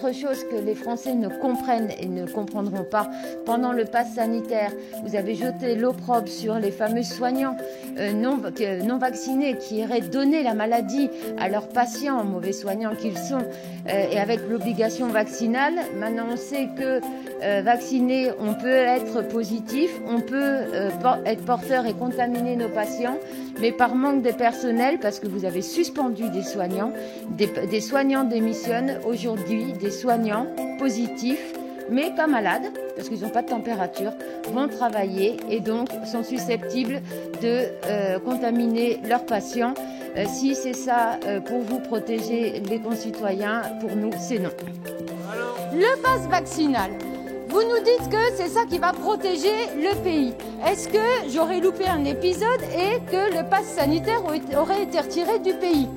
autre chose que les Français ne comprennent et ne comprendront pas. Pendant le pass sanitaire, vous avez jeté l'opprobre sur les fameux soignants non vaccinés qui iraient donner la maladie à leurs patients, mauvais soignants qu'ils sont, et avec l'obligation vaccinale. Maintenant, on sait que vacciné, on peut être positif, on peut être porteur et contaminer nos patients, mais par manque de personnel, parce que vous avez suspendu des soignants, des soignants démissionnent aujourd'hui, des soignants positifs, mais pas malades, parce qu'ils n'ont pas de température, vont travailler et donc sont susceptibles de contaminer leurs patients. Si c'est ça pour vous protéger les concitoyens, pour nous, c'est non. Le pass vaccinal. Vous nous dites que c'est ça qui va protéger le pays. Est-ce que j'aurais loupé un épisode et que le pass sanitaire aurait été retiré du pays?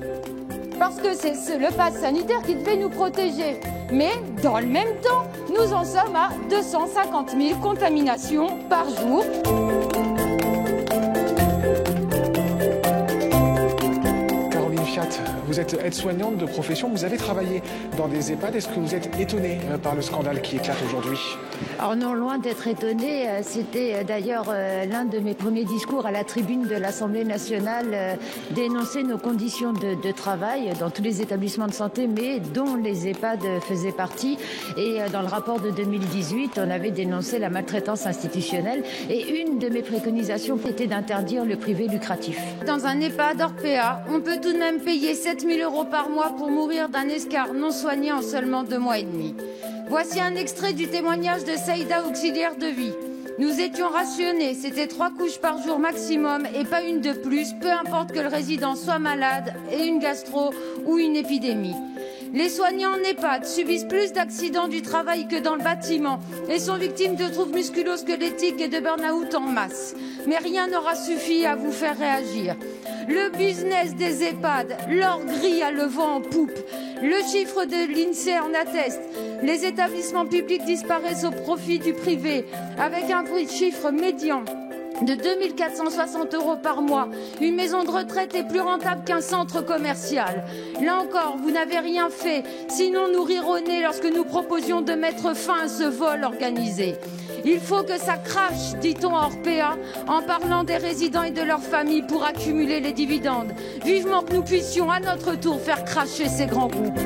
Parce que c'est le pass sanitaire qui devait nous protéger. Mais dans le même temps, nous en sommes à 250 000 contaminations par jour. Vous êtes aide-soignante de profession, vous avez travaillé dans des EHPAD. Est-ce que vous êtes étonnée par le scandale qui éclate aujourd'hui? Alors non, loin d'être étonnée, c'était d'ailleurs l'un de mes premiers discours à la tribune de l'Assemblée nationale, d'énoncer nos conditions de travail dans tous les établissements de santé, mais dont les EHPAD faisaient partie. Et dans le rapport de 2018, on avait dénoncé la maltraitance institutionnelle. Et une de mes préconisations était d'interdire le privé lucratif. Dans un EHPAD hors PA, on peut tout de même payer 7 000 € par mois pour mourir d'un escarre non soigné en seulement 2 mois et demi. Voici un extrait du témoignage de Saïda, auxiliaire de vie. Nous étions rationnés, c'était 3 couches par jour maximum et pas une de plus, peu importe que le résident soit malade et une gastro ou une épidémie. Les soignants en EHPAD subissent plus d'accidents du travail que dans le bâtiment et sont victimes de troubles musculo-squelettiques et de burn-out en masse. Mais rien n'aura suffi à vous faire réagir. Le business des EHPAD, l'or gris a le vent en poupe. Le chiffre de l'INSEE en atteste. Les établissements publics disparaissent au profit du privé, avec un chiffre médian de 2 460 € par mois. Une maison de retraite est plus rentable qu'un centre commercial. Là encore, vous n'avez rien fait, sinon nous rire au nez lorsque nous proposions de mettre fin à ce vol organisé. Il faut que ça crache, dit-on hors PA, en parlant des résidents et de leurs familles pour accumuler les dividendes. Vivement que nous puissions à notre tour faire cracher ces grands groupes.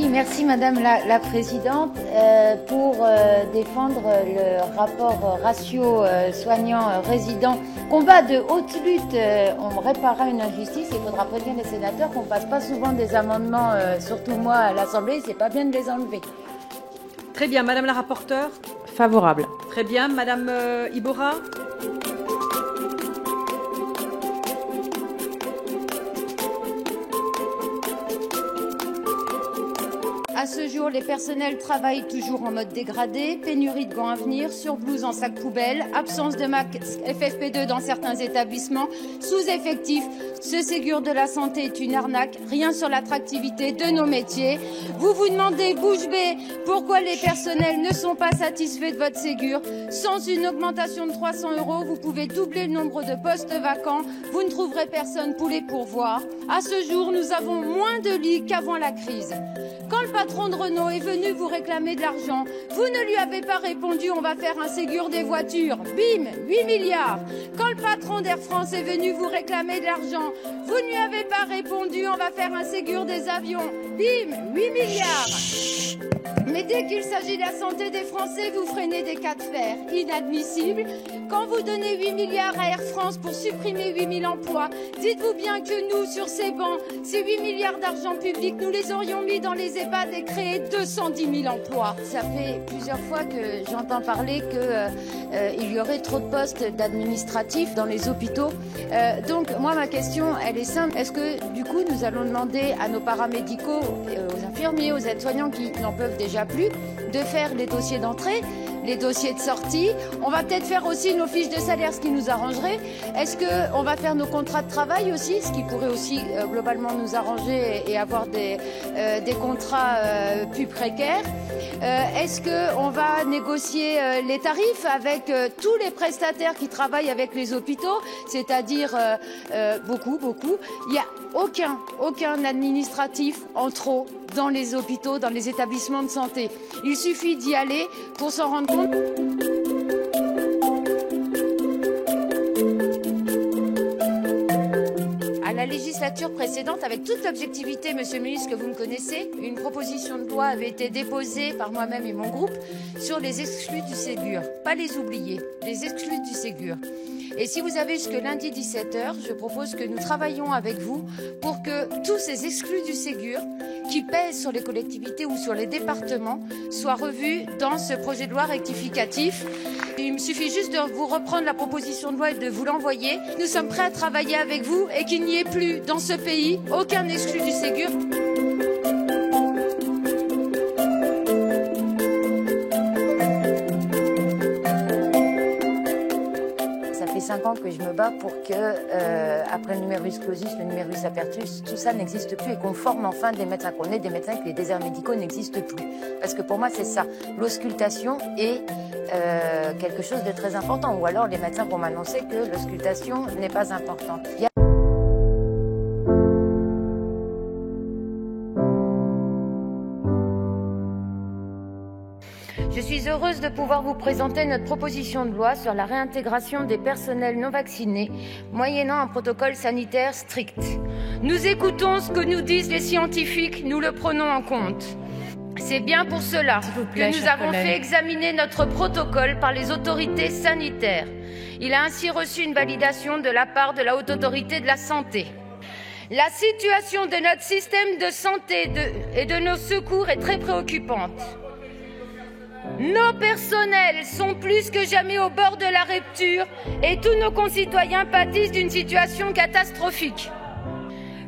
Merci Madame la Présidente pour défendre le rapport ratio soignant-résident. Combat de haute lutte, on réparera une injustice. Il faudra prévenir les sénateurs qu'on passe pas souvent des amendements, surtout moi à l'Assemblée, c'est pas bien de les enlever. Très bien, Madame la rapporteure. Favorable. Très bien, Madame Iborra. À ce jour, les personnels travaillent toujours en mode dégradé, pénurie de gants à venir, surblouse en sac poubelle, absence de masques FFP2 dans certains établissements, sous-effectifs. Ce Ségur de la santé est une arnaque, rien sur l'attractivité de nos métiers. Vous vous demandez, bouche bée, pourquoi les personnels ne sont pas satisfaits de votre Ségur. Sans une augmentation de 300 €, vous pouvez doubler le nombre de postes vacants. Vous ne trouverez personne pour les pourvoir. À ce jour, nous avons moins de lits qu'avant la crise. Quand le patron de Renault est venu vous réclamer de l'argent, vous ne lui avez pas répondu « on va faire un Ségur des voitures ». Bim, 8 milliards. Quand le patron d'Air France est venu vous réclamer de l'argent, vous ne lui avez pas répondu « on va faire un Ségur des avions ». Bim, 8 milliards. Mais dès qu'il s'agit de la santé des Français, vous freinez des cas de fer. Inadmissible. Quand vous donnez 8 milliards à Air France pour supprimer 8 000 emplois, dites-vous bien que nous, sur ces bancs, ces 8 milliards d'argent public, nous les aurions mis dans les EHPAD et créé 210 000 emplois. Ça fait plusieurs fois que j'entends parler qu'il y aurait trop de postes d'administratifs dans les hôpitaux. Donc, moi, ma question, elle est simple. Est-ce que, du coup, nous allons demander à nos paramédicaux, aux infirmiers, aux aides-soignants qui n'en peuvent déjà plus, de faire les dossiers d'entrée? les dossiers de sortie. On va peut-être faire aussi nos fiches de salaire, ce qui nous arrangerait. Est-ce qu'on va faire nos contrats de travail aussi, ce qui pourrait aussi globalement nous arranger et avoir des contrats plus précaires. Est-ce qu'on va négocier les tarifs avec tous les prestataires qui travaillent avec les hôpitaux, c'est-à-dire beaucoup. Il n'y a aucun administratif en trop dans les hôpitaux, dans les établissements de santé. Il suffit d'y aller pour s'en rendre compte. À la législature précédente, avec toute l'objectivité, Monsieur le ministre, que vous me connaissez, une proposition de loi avait été déposée par moi-même et mon groupe sur les exclus du Ségur. Pas les oubliés, les exclus du Ségur. Et si vous avez jusque lundi 17h, je propose que nous travaillions avec vous pour que tous ces exclus du Ségur qui pèsent sur les collectivités ou sur les départements soient revus dans ce projet de loi rectificatif. Il me suffit juste de vous reprendre la proposition de loi et de vous l'envoyer. Nous sommes prêts à travailler avec vous et qu'il n'y ait plus dans ce pays aucun exclu du Ségur. Ça fait 5 ans que je me bats pour que, après le numerus clausus, le numerus apertus, tout ça n'existe plus et qu'on forme enfin des médecins, qu'on ait des médecins, que les déserts médicaux n'existent plus. Parce que pour moi, c'est ça. L'auscultation est quelque chose de très important. Ou alors, les médecins vont m'annoncer que l'auscultation n'est pas importante. Je suis heureuse de pouvoir vous présenter notre proposition de loi sur la réintégration des personnels non vaccinés, moyennant un protocole sanitaire strict. Nous écoutons ce que nous disent les scientifiques, nous le prenons en compte. C'est bien pour cela que nous avons fait examiner notre protocole par les autorités sanitaires. Il a ainsi reçu une validation de la part de la Haute Autorité de la Santé. La situation de notre système de santé et de nos secours est très préoccupante. Nos personnels sont plus que jamais au bord de la rupture et tous nos concitoyens pâtissent d'une situation catastrophique.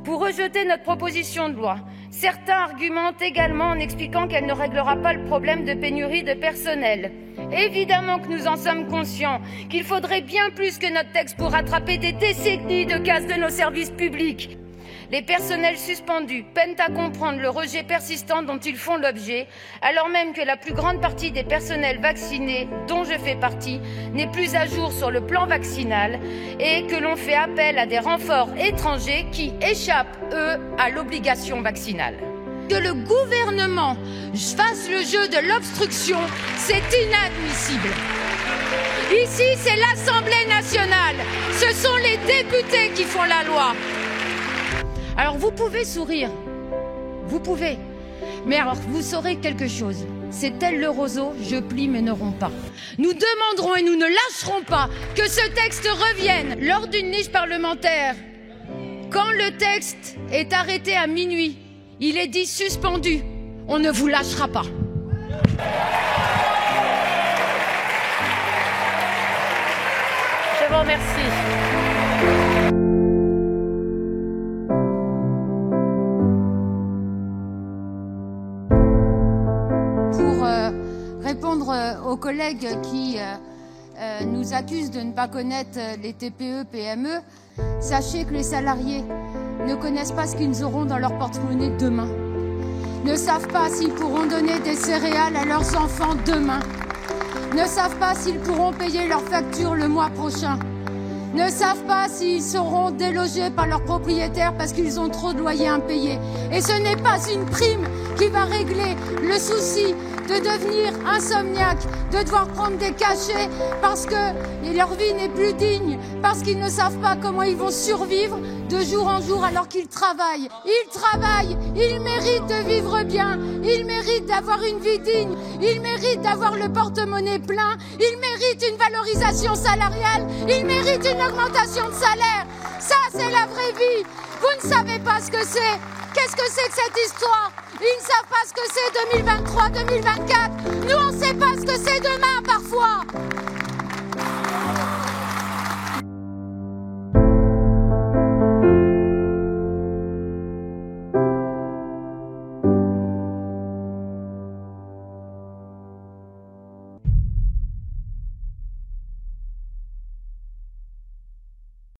Pour rejeter notre proposition de loi, certains argumentent également en expliquant qu'elle ne réglera pas le problème de pénurie de personnel. Évidemment que nous en sommes conscients, qu'il faudrait bien plus que notre texte pour rattraper des décennies de casse de nos services publics. Les personnels suspendus peinent à comprendre le rejet persistant dont ils font l'objet, alors même que la plus grande partie des personnels vaccinés, dont je fais partie, n'est plus à jour sur le plan vaccinal et que l'on fait appel à des renforts étrangers qui échappent, eux, à l'obligation vaccinale. Que le gouvernement fasse le jeu de l'obstruction, c'est inadmissible. Ici, c'est l'Assemblée nationale. Ce sont les députés qui font la loi. Alors vous pouvez sourire, vous pouvez, mais alors vous saurez quelque chose, c'est tel le roseau, je plie mais ne romps pas. Nous demanderons et nous ne lâcherons pas que ce texte revienne lors d'une niche parlementaire. Quand le texte est arrêté à minuit, il est dit suspendu, on ne vous lâchera pas. Je vous remercie. Répondre aux collègues qui nous accusent de ne pas connaître les TPE, PME, sachez que les salariés ne connaissent pas ce qu'ils auront dans leur porte-monnaie demain, ne savent pas s'ils pourront donner des céréales à leurs enfants demain, ne savent pas s'ils pourront payer leurs factures le mois prochain, ne savent pas s'ils seront délogés par leurs propriétaires parce qu'ils ont trop de loyers impayés. Et ce n'est pas une prime qui va régler le souci de devenir insomniaque, de devoir prendre des cachets parce que leur vie n'est plus digne, parce qu'ils ne savent pas comment ils vont survivre de jour en jour alors qu'ils travaillent. Ils travaillent, ils méritent de vivre bien, ils méritent d'avoir une vie digne, ils méritent d'avoir le porte-monnaie plein, ils méritent une valorisation salariale, ils méritent une augmentation de salaire. Ça, c'est la vraie vie. Vous ne savez pas ce que c'est. Qu'est-ce que c'est que cette histoire? Ils ne savent pas ce que c'est 2023, 2024. Nous, on ne sait pas ce que c'est demain, parfois.